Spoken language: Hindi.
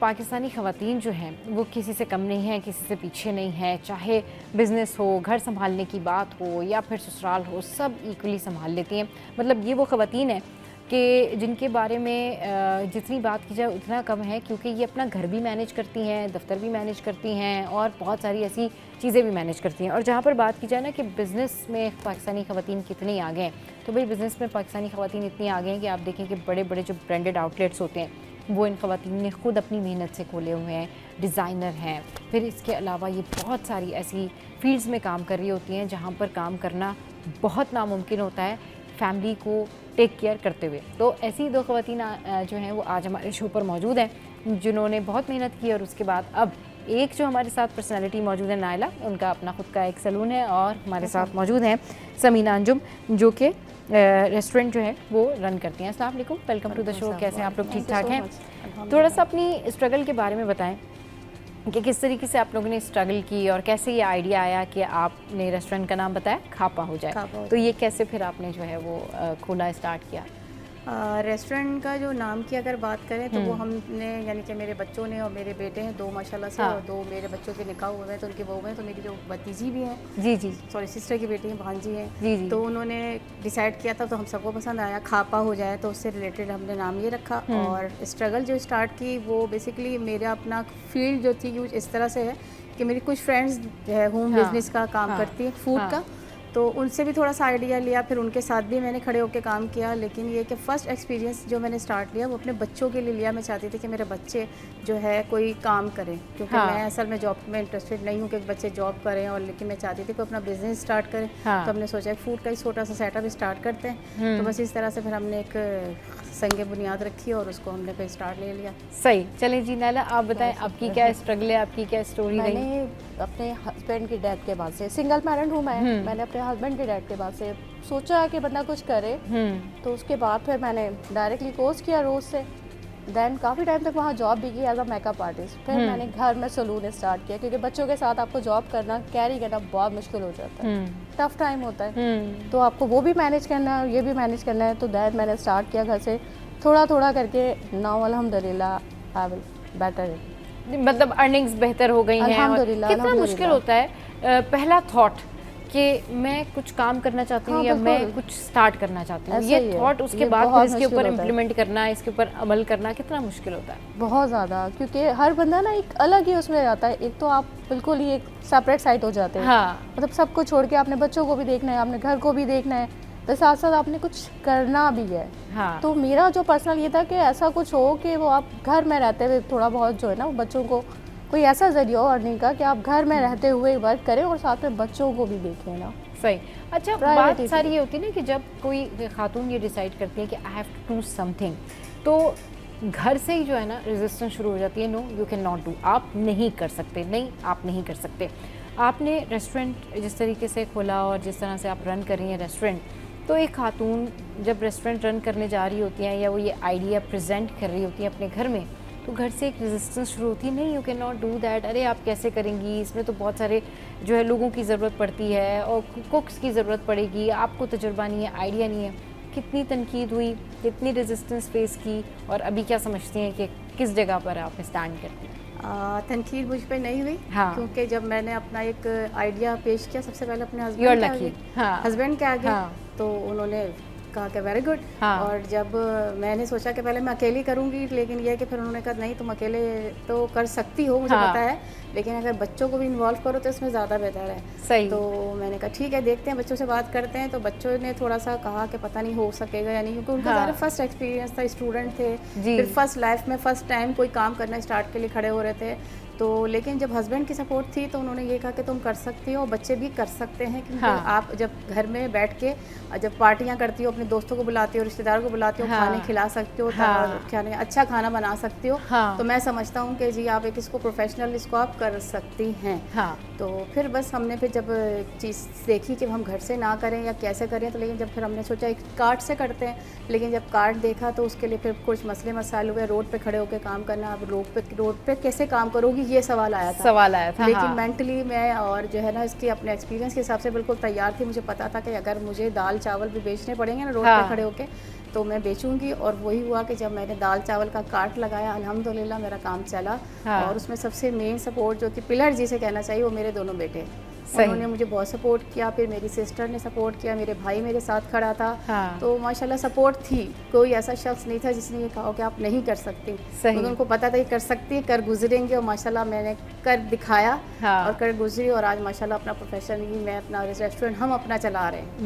पाकिस्तानी ख़वातीन जो हैं वो किसी से कम नहीं हैं, किसी से पीछे नहीं है। चाहे बिज़नेस हो, घर संभालने की बात हो या फिर ससुराल हो, सब इक्वली संभाल लेती हैं। मतलब ये वो ख़वातीन हैं कि जिनके बारे में जितनी बात की जाए उतना कम है, क्योंकि ये अपना घर भी मैनेज करती हैं, दफ्तर भी मैनेज करती हैं और बहुत सारी ऐसी चीज़ें भी मैनेज करती हैं। और जहाँ पर बात की जाए ना कि बिज़नेस में पाकिस्तानी ख़वातीन कितनी आगे हैं, तो भाई बिज़नेस में पाकिस्तानी ख़वातीन इतनी आगे हैं कि आप देखें कि बड़े बड़े जो ब्रांडेड आउटलेट्स होते हैं वो इन ख़वातीन ने ख़ुद अपनी मेहनत से खोले हुए हैं, डिज़ाइनर हैं। फिर इसके अलावा ये बहुत सारी ऐसी फील्ड्स में काम कर रही होती हैं जहाँ पर काम करना बहुत नामुमकिन होता है फैमिली को टेक केयर करते हुए। तो ऐसी दो ख़वातीन जो हैं वो आज हमारे शो पर मौजूद हैं जिन्होंने बहुत मेहनत की और उसके बाद अब एक जो हमारे साथ पर्सनालिटी मौजूद है नायला, उनका अपना ख़ुद का एक सैलून है। और हमारे साथ मौजूद हैं समीना अंजुम जो कि रेस्टोरेंट जो है वो रन करती हैं। अस्सलाम वालेकुम, वेलकम टू द शो। कैसे हैं आप लोग? ठीक ठाक हैं? थोड़ा सा अपनी स्ट्रगल के बारे में बताएं कि किस तरीके से आप लोगों ने स्ट्रगल की और कैसे ये आइडिया आया कि आपने रेस्टोरेंट का नाम बताया खापा हो जाए, तो ये कैसे फिर आपने जो है वो खोला, स्टार्ट किया? रेस्टोरेंट का जो नाम की अगर बात करें तो वो हमने यानी कि मेरे बच्चों ने और मेरे बेटे हैं दो माशाल्लाह से, और दो मेरे बच्चों के निकाह हुए हैं तो उनकी बहू हैं, तो मेरी जो भतीजी भी हैं, जी जी, सॉरी सिस्टर की बेटी हैं, भांजी हैं, जी जी, तो उन्होंने डिसाइड किया था तो हम सबको पसंद आया खापा हो जाए, तो उससे रिलेटेड हमने नाम ये रखा। और स्ट्रगल जो स्टार्ट की वो बेसिकली मेरा अपना फील्ड जो थी कुछ इस तरह से है कि मेरी कुछ फ्रेंड्स जो है होम बिजनेस का काम करती हैं, फूड का, तो उनसे भी थोड़ा सा आइडिया लिया, फिर उनके साथ भी मैंने खड़े होकर काम किया। लेकिन ये कि फ़र्स्ट एक्सपीरियंस जो मैंने स्टार्ट लिया वो अपने बच्चों के लिए लिया। मैं चाहती थी कि मेरे बच्चे जो है कोई काम करें, क्योंकि मैं असल में जॉब में इंटरेस्टेड नहीं हूँ कि बच्चे जॉब करें, और लेकिन मैं चाहती थी कि अपना बिजनेस स्टार्ट करें। तो हमने सोचा एक फूड का ही छोटा सा सेटअप स्टार्ट करते हैं। तो बस इस तरह से फिर हमने एक संगे बुनियाद रखी और उसको हमने फिर स्टार्ट ले लिया। सही। चलें जी नायला, आप बताएं आपकी क्या स्ट्रगल है, आपकी क्या स्टोरी रही? मैंने अपने हस्बैंड की डेथ के बाद से, सिंगल पेरेंट हूँ मैंने अपने हस्बैंड की डेथ के बाद से सोचा कि बंदा कुछ करे, तो उसके बाद फिर मैंने डायरेक्टली कोर्स किया रोज से। देन काफ़ी टाइम तक वहाँ जॉब भी की एज अ मेकअप आर्टिस्ट। फिर मैंने घर में सलून स्टार्ट किया, क्योंकि बच्चों के साथ आपको जॉब करना, कैरी करना बहुत मुश्किल हो जाता है, टफ टाइम होता है, तो आपको वो भी मैनेज करना है और ये भी मैनेज करना है। तो दैट मैंने स्टार्ट किया घर से थोड़ा थोड़ा करके। नाउ अल्हम्दुलिल्लाह आई विल बेटर, मतलब अर्निंग्स बेहतर हो गई हैं। और कितना मुश्किल होता है पहला थॉट कि मैं कुछ काम करना चाहती हूँ या मैं कुछ स्टार्ट करना चाहती हूँ, ये थॉट, उसके बाद फिर इसके ऊपर इम्प्लीमेंट करना, इसके ऊपर अमल करना कितना मुश्किल होता है? बहुत ज़्यादा, क्योंकि हर बंदा ना एक अलग ही उसमें जाता है। एक तो आप बिल्कुल ही एक सेपरेट साइट हो जाते हैं, मतलब सब कुछ छोड़ के आपने बच्चों को भी देखना है, आपने घर को भी देखना है, तो साथ साथ आपने कुछ करना भी है। तो मेरा जो पर्सनल ये था कि ऐसा कुछ हो कि वो आप घर में रहते हुए थोड़ा बहुत जो है ना, वो बच्चों को कोई ऐसा जरिया हो अर्निंग का कि आप घर में रहते हुए वर्क करें और साथ में बच्चों को भी देखें ना। सही। अच्छा, बात सारी ये होती है ना कि जब कोई खातून ये डिसाइड करती है कि I have to do something, तो घर से ही जो है ना रेजिस्टेंस शुरू हो जाती है। No you can not do, आप नहीं कर सकते, नहीं आप नहीं कर सकते। आपने रेस्टोरेंट जिस तरीके से खोला और जिस तरह से आप रन कर रही हैं रेस्टोरेंट, तो एक खातून जब रेस्टोरेंट रन करने जा रही होती हैं या वो ये आइडिया प्रेजेंट कर रही होती हैं अपने घर में, तो घर से एक रेजिस्टेंस शुरू होती है, नहीं you can not do that, अरे आप कैसे करेंगी, इसमें तो बहुत सारे जो है लोगों की ज़रूरत पड़ती है और कुक्स की ज़रूरत पड़ेगी, आपको तजुर्बा नहीं है, आइडिया नहीं है। कितनी तनकीद हुई, कितनी रेजिस्टेंस फेस की, और अभी क्या समझती हैं कि किस जगह पर आप स्टैंड करती हैं? तनकीद मुझ पे नहीं हुई, क्योंकि जब मैंने अपना एक आइडिया पेश किया सबसे पहले अपने हस्बैंड के आगे, तो उन्होंने कहा कि वेरी गुड। और जब मैंने सोचा कि पहले मैं अकेली करूंगी, लेकिन यह कि फिर उन्होंने कहा नहीं तुम अकेले तो कर सकती हो, मुझे पता है, लेकिन अगर बच्चों को भी इन्वॉल्व करो तो इसमें ज़्यादा बेहतर है। सही। तो मैंने कहा ठीक है, देखते हैं, बच्चों से बात करते हैं। तो बच्चों ने थोड़ा सा कहा कि पता नहीं हो सकेगा या नहीं, क्योंकि उनका ज़्यादा फर्स्ट एक्सपीरियंस था, स्टूडेंट थे, फिर फर्स्ट लाइफ में फर्स्ट टाइम कोई काम करना स्टार्ट के लिए खड़े हो रहे थे। तो लेकिन जब हस्बैंड की सपोर्ट थी तो उन्होंने ये कहा कि तुम कर सकती हो, बच्चे भी कर सकते हैं, क्योंकि आप जब घर में बैठ के जब पार्टियां करती हो, अपने दोस्तों को बुलाती हो, रिश्तेदारों को बुलाती हो, खाने खिला सकते हो, अच्छा खाना बना सकती हो, तो मैं समझता हूँ कि जी आप एक इसको प्रोफेशनल इसको आप कर सकती हैं। तो फिर बस हमने फिर जब चीज़ देखी कि हम घर से ना करें या कैसे करें, तो लेकिन जब फिर हमने सोचा एक कार्ड से करते हैं, लेकिन जब कार्ड देखा तो उसके लिए फिर कुछ मसले मसाइल हुए, रोड पे खड़े होकर काम करना, अब रोड पे कैसे काम करोगी, ये सवाल आया था। लेकिन मेंटली मैं और जो है ना इसकी अपने एक्सपीरियंस के हिसाब से बिल्कुल तैयार थी। मुझे पता था कि अगर मुझे दाल चावल भी बेचने पड़ेंगे ना रोड पे खड़े होके, तो मैं बेचूंगी। और वही हुआ कि जब मैंने दाल चावल का कार्ट लगाया, अल्हम्दुलिल्लाह मेरा काम चला। हाँ। और उसमें सबसे मेन सपोर्ट जो थी, पिलर जिसे कहना चाहिए, वो मेरे दोनों बेटे। उन्होंने मुझे बहुत सपोर्ट किया, फिर मेरी सिस्टर ने सपोर्ट किया, मेरे भाई मेरे साथ खड़ा था। हाँ। तो माशाल्लाह सपोर्ट थी, कोई ऐसा शख्स नहीं था जिसने ये कहा कि आप नहीं कर सकती। सही। तो उनको पता था कि कर सकती, कर गुजरेंगे, और माशाल्लाह मैंने कर दिखाया। हाँ। और कर गुजरी, और आज माशाल्लाह अपना प्रोफेशन ही, मैं अपना रेस्टोरेंट हम अपना चला रहे हैं।